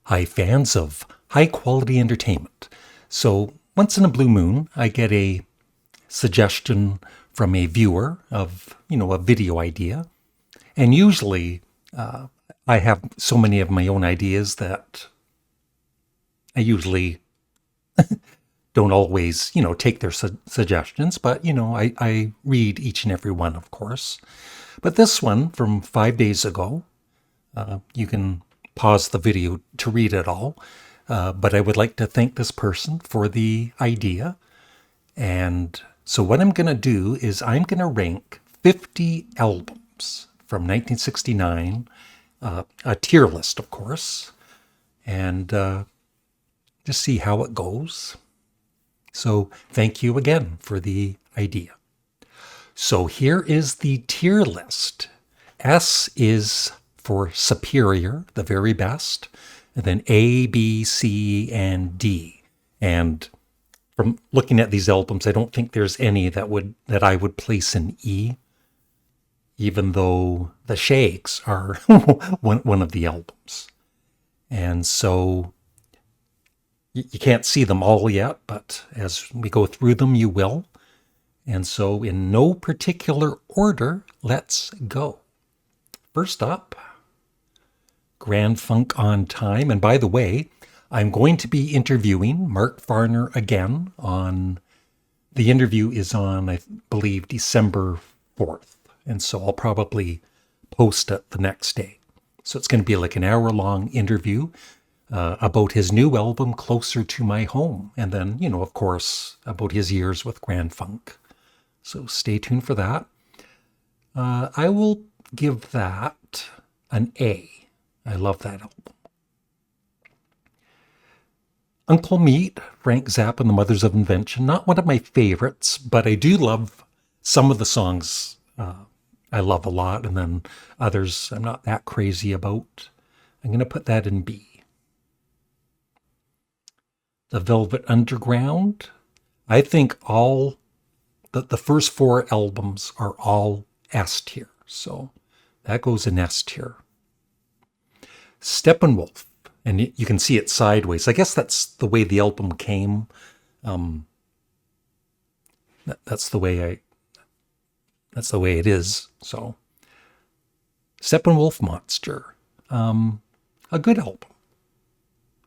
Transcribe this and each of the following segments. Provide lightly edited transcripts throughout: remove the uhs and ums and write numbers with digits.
Hi, fans of high quality entertainment. So, once in a blue moon, I get a suggestion from a viewer of, a video idea. And usually, I have so many of my own ideas that I usually don't always, take their suggestions, but, I read each and every one, of course. But this one from 5 days ago, you can pause the video to read it all. But I would like to thank this person for the idea. And so what I'm going to do is I'm going to rank 50 albums from 1969, a tier list, of course, and just see how it goes. So thank you again for the idea. So here is the tier list. S is for superior, the very best, and then A, B, C, and D. And from looking at these albums, I don't think there's any that I would place in E, even though the Shakes are one of the albums. And so you can't see them all yet, but as we go through them, you will. And so in no particular order, let's go. First up, Grand Funk on Time. And by the way, I'm going to be interviewing Mark Farner again the interview is on, I believe, December 4th. And so I'll probably post it the next day. So it's going to be like an hour-long interview about his new album, Closer to My Home. And then, of course, about his years with Grand Funk. So stay tuned for that. I will give that an A. I love that album. Uncle Meat, Frank Zappa and the Mothers of Invention. Not one of my favorites, but I do love some of the songs. I love a lot, and then others I'm not that crazy about. I'm going to put that in B. The Velvet Underground. I think all the first four albums are all S tier, so that goes in S tier. Steppenwolf, and you can see it sideways. I guess that's the way the album came. That's the way it is. So, Steppenwolf Monster, a good album.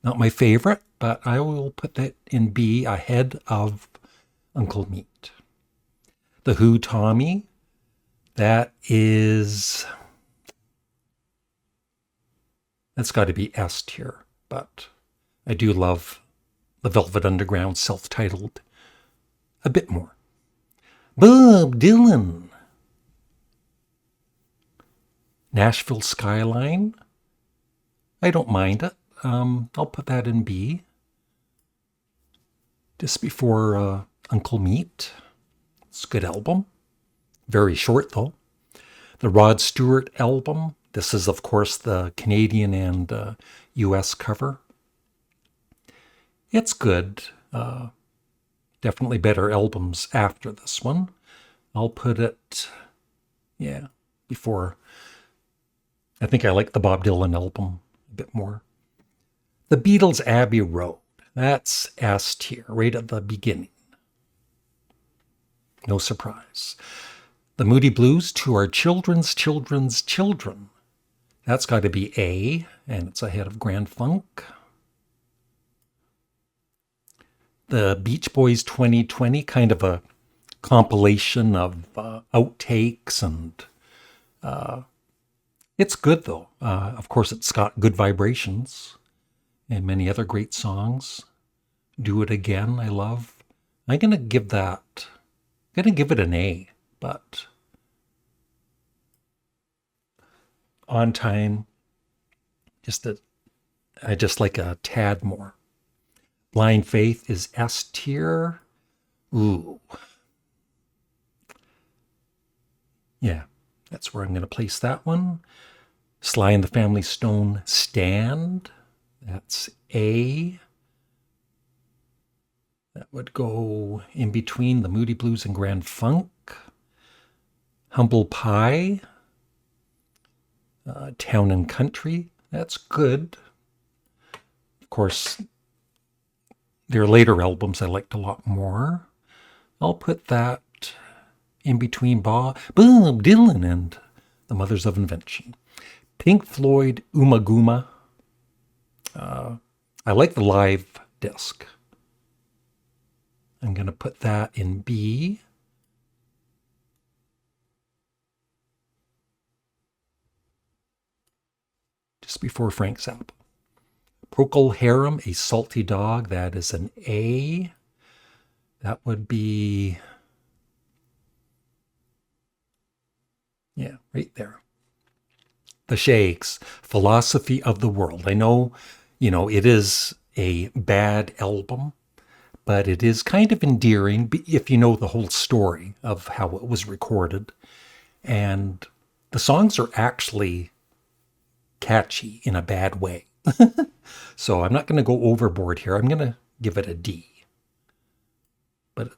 Not my favorite, but I will put that in B ahead of Uncle Meat. The Who, Tommy, that's got to be S tier, but I do love the Velvet Underground self-titled a bit more. Bob Dylan, Nashville Skyline, I don't mind it. I'll put that in B. Just before Uncle Meat. It's a good album. Very short, though. The Rod Stewart album. This is, of course, the Canadian and U.S. cover. It's good. Definitely better albums after this one. I'll put it, before. I think I like the Bob Dylan album a bit more. The Beatles' Abbey Road. That's S tier, right at the beginning. No surprise. The Moody Blues, To Our Children's Children's Children. That's got to be A, and it's ahead of Grand Funk. The Beach Boys 2020, kind of a compilation of outtakes, and it's good, though. Of course, it's got Good Vibrations and many other great songs. Do It Again, I love. I'm going to give it an A, but On Time, I just like a tad more. Blind Faith is S tier. Ooh. Yeah, that's where I'm going to place that one. Sly and the Family Stone, Stand. That's A. That would go in between the Moody Blues and Grand Funk. Humble Pie. Town and Country. That's good. Of course, their later albums I liked a lot more. I'll put that in between Bob Dylan and the Mothers of Invention. Pink Floyd, Uma Guma. I like the live disc. I'm going to put that in B. Just before Frank Zappa. Procol Harum, A Salty Dog. That is an A. That would be, yeah, right there. The Shakes, Philosophy of the World. I know, it is a bad album, but it is kind of endearing if you know the whole story of how it was recorded. And the songs are actually catchy in a bad way. So I'm not going to go overboard here. I'm going to give it a D. But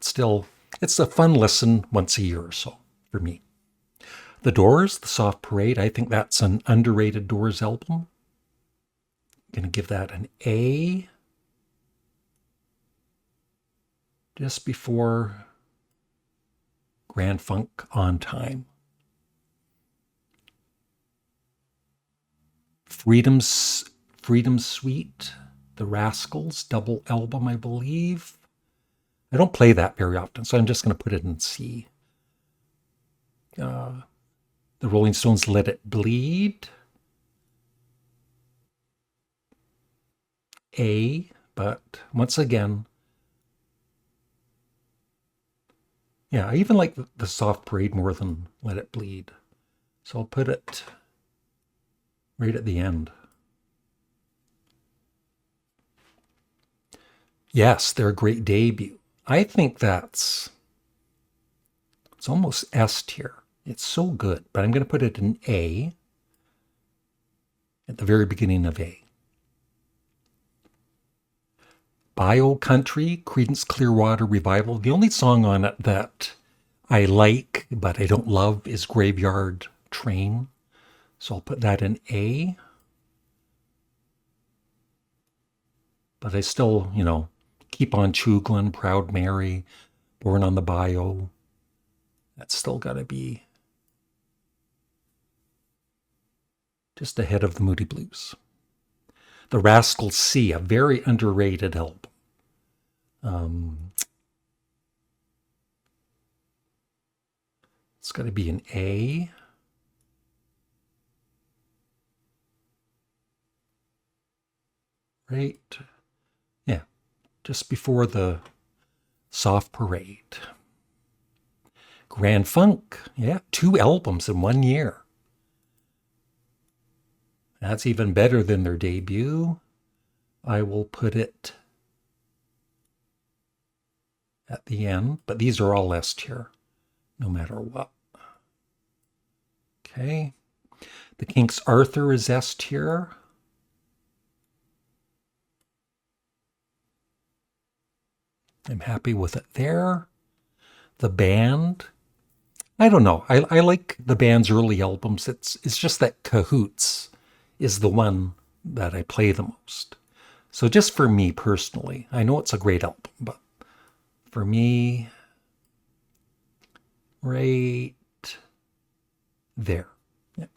it's a fun listen once a year or so for me. The Doors, The Soft Parade, I think that's an underrated Doors album. I'm going to give that an A. Just before Grand Funk On Time. Freedom Suite, The Rascals, double album, I believe. I don't play that very often, so I'm just going to put it in C. The Rolling Stones, Let It Bleed. A, but once again, yeah, I even like the Soft Parade more than Let It Bleed. So I'll put it right at the end. Yes, their great debut. I think it's almost S tier. It's so good, but I'm going to put it in A at the very beginning of A. Bio Country, Creedence Clearwater Revival. The only song on it that I like, but I don't love, is Graveyard Train. So I'll put that in A. But I still, Keep on Chugling, Proud Mary, Born on the Bayou. That's still got to be just ahead of the Moody Blues. The Rascals C, a very underrated album. It's got to be an A. Right? Yeah, just before the Soft Parade. Grand Funk, yeah, 2 albums in 1 year. That's even better than their debut. I will put it at the end, but these are all S tier, no matter what. Okay. The Kinks' Arthur is S tier. I'm happy with it there. The Band, I don't know. I like the band's early albums. It's just that Cahoots is the one that I play the most. So just for me personally, I know it's a great album, but for me, right there. Yep.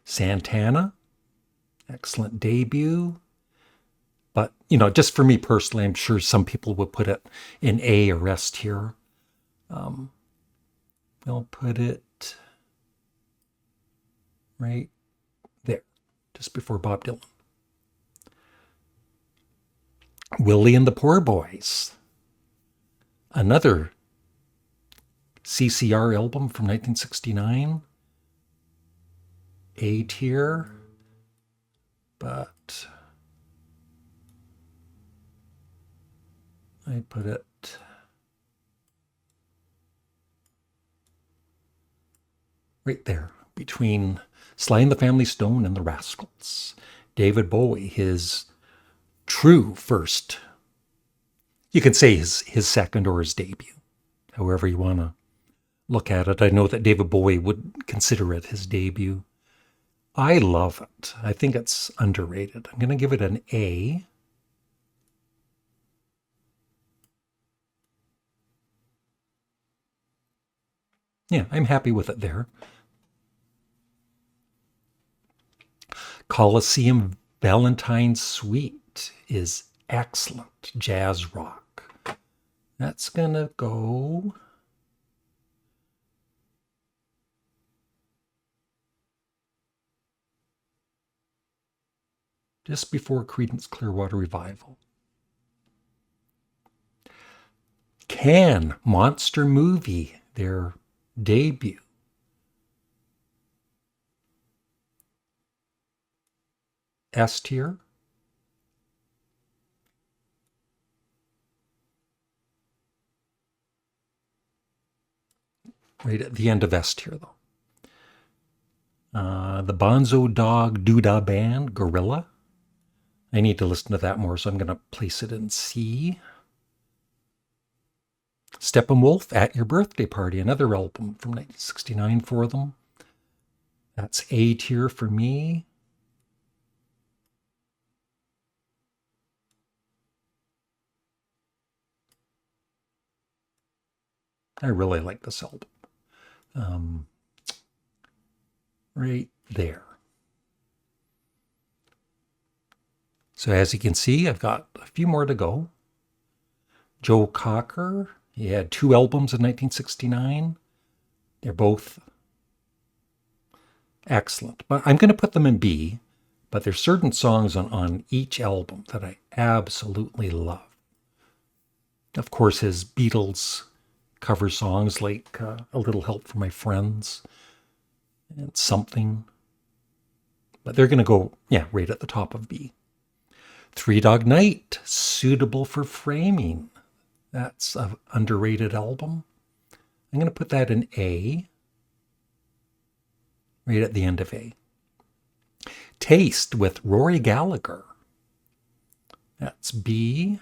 Santana, excellent debut. But, just for me personally, I'm sure some people would put it in A or S tier. I'll put it right there, just before Bob Dylan. Willie and the Poor Boys, another CCR album from 1969. A tier, but I put it right there between Sly and the Family Stone and the Rascals. David Bowie, his true first, you can say his second or his debut, however you want to look at it. I know that David Bowie would consider it his debut. I love it. I think it's underrated. I'm going to give it an A. Yeah, I'm happy with it there. Coliseum Valentine Suite is excellent jazz rock. That's going to go just before Creedence Clearwater Revival. Can Monster Movie, their debut. S tier. Right at the end of S tier, though. The Bonzo Dog Doodah Band, Gorilla. I need to listen to that more, so I'm going to place it in C. Steppenwolf, At Your Birthday Party, another album from 1969 for them. That's A tier for me. I really like this album. Right there. So as you can see, I've got a few more to go. Joe Cocker, he had 2 albums in 1969. They're both excellent. But I'm going to put them in B, but there's certain songs on each album that I absolutely love. Of course, his Beatles cover songs like A Little Help from My Friends and Something. But they're going to go, right at the top of B. Three Dog Night, Suitable for Framing. That's an underrated album. I'm going to put that in A, right at the end of A. Taste with Rory Gallagher. That's B.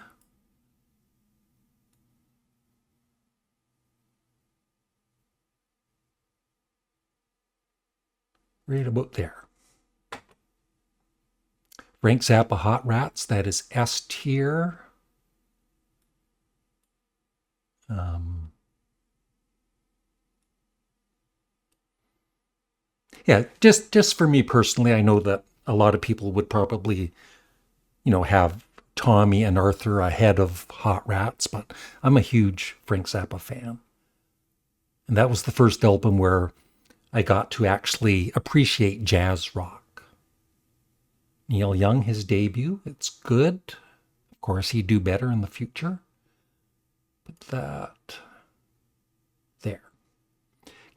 Right about there. Frank Zappa Hot Rats, that is S tier. Just for me personally, I know that a lot of people would probably, have Tommy and Arthur ahead of Hot Rats, but I'm a huge Frank Zappa fan. And that was the first album where I got to actually appreciate jazz rock. Neil Young, his debut, it's good. Of course, he'd do better in the future. But that there.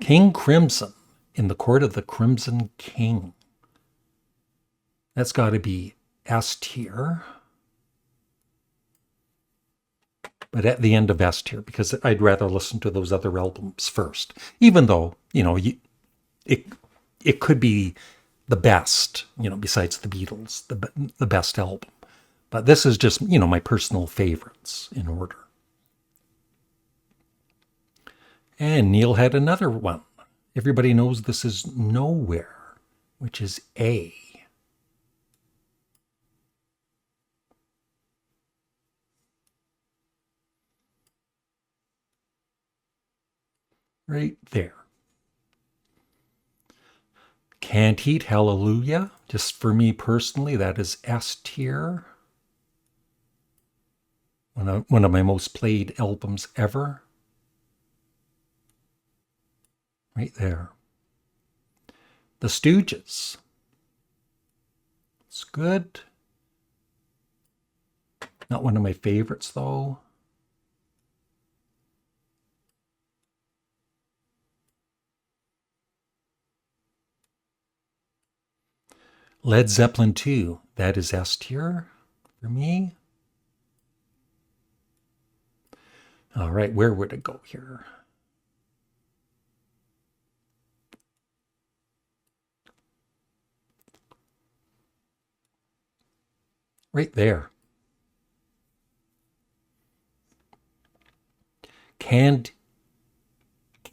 King Crimson, In the Court of the Crimson King. That's got to be S tier. But at the end of S tier, because I'd rather listen to those other albums first. Even though, it could be the best, besides the Beatles, the best album. But this is just, my personal favorites in order. And Neil had another one. Everybody knows this is Nowhere, which is A. Right there. Can't Eat Hallelujah, just for me personally, that is S tier. One of my most played albums ever. Right there. The Stooges. It's good. Not one of my favorites, though. Led Zeppelin 2, that is S tier for me. All right, where would it go here? Right there. Canned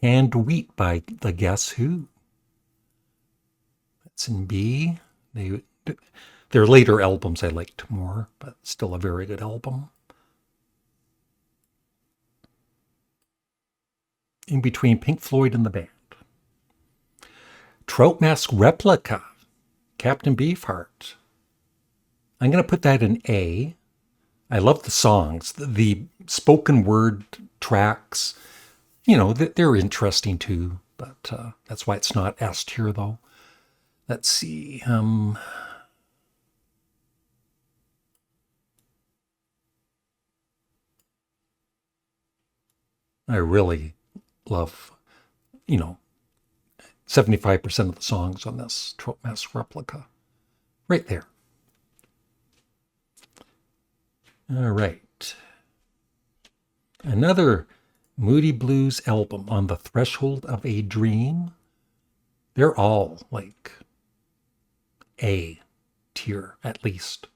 Wheat by the Guess Who. It's in B. Their later albums I liked more, but still a very good album. In between Pink Floyd and the band. Trout Mask Replica, Captain Beefheart. I'm going to put that in A. I love the songs, the spoken word tracks. They're interesting too, but that's why it's not S tier though. Let's see. I really love, 75% of the songs on this Trout Mask Replica. Right there. All right. Another Moody Blues album, On the Threshold of a Dream. They're all like A tier, at least.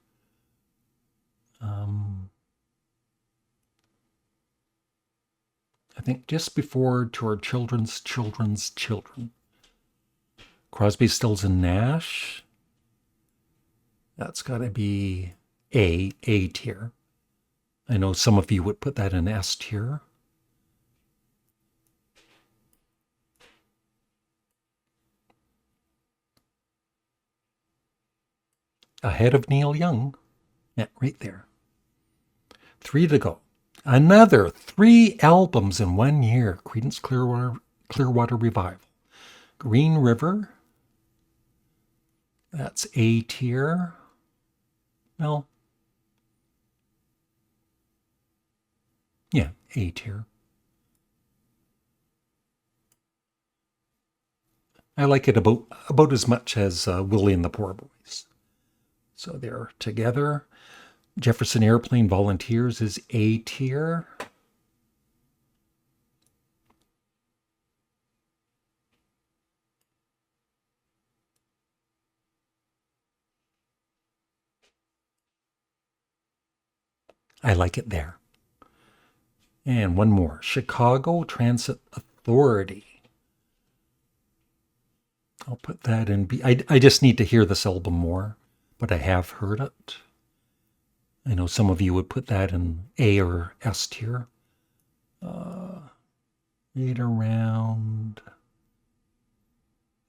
I think just before To Our Children's Children's Children. Crosby, Stills, and Nash. That's got to be A tier. I know some of you would put that in S tier. Ahead of Neil Young. Yeah, right there. 3 to go. Another 3 albums in 1 year. Creedence Clearwater Revival. Green River. That's A tier. Well, yeah, A tier. I like it about as much as Willie and the Poor Boys. So they're together. Jefferson Airplane Volunteers is A tier. I like it there. And one more. Chicago Transit Authority. I'll put that in B. I just need to hear this album more, but I have heard it. I know some of you would put that in A or S tier. Right around.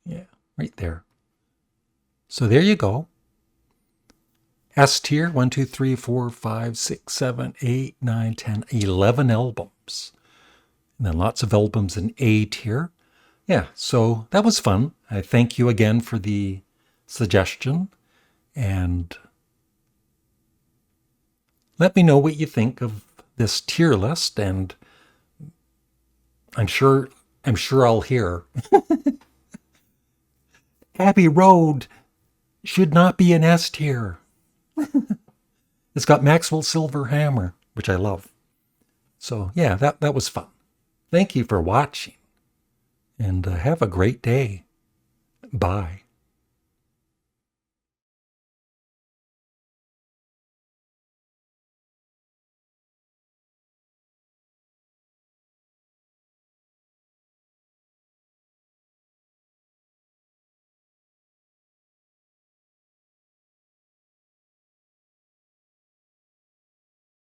Yeah, right there. So there you go. S tier, 1, 2, 3, 4, 5, 6, 7, 8, 9, 10, 11 albums. And then lots of albums in A tier. Yeah, so that was fun. I thank you again for the suggestion. And let me know what you think of this tier list. And I'm sure I'll hear Abbey Road should not be an S tier. It's got Maxwell Silver Hammer, which I love. So yeah, that was fun. Thank you for watching, and have a great day. Bye.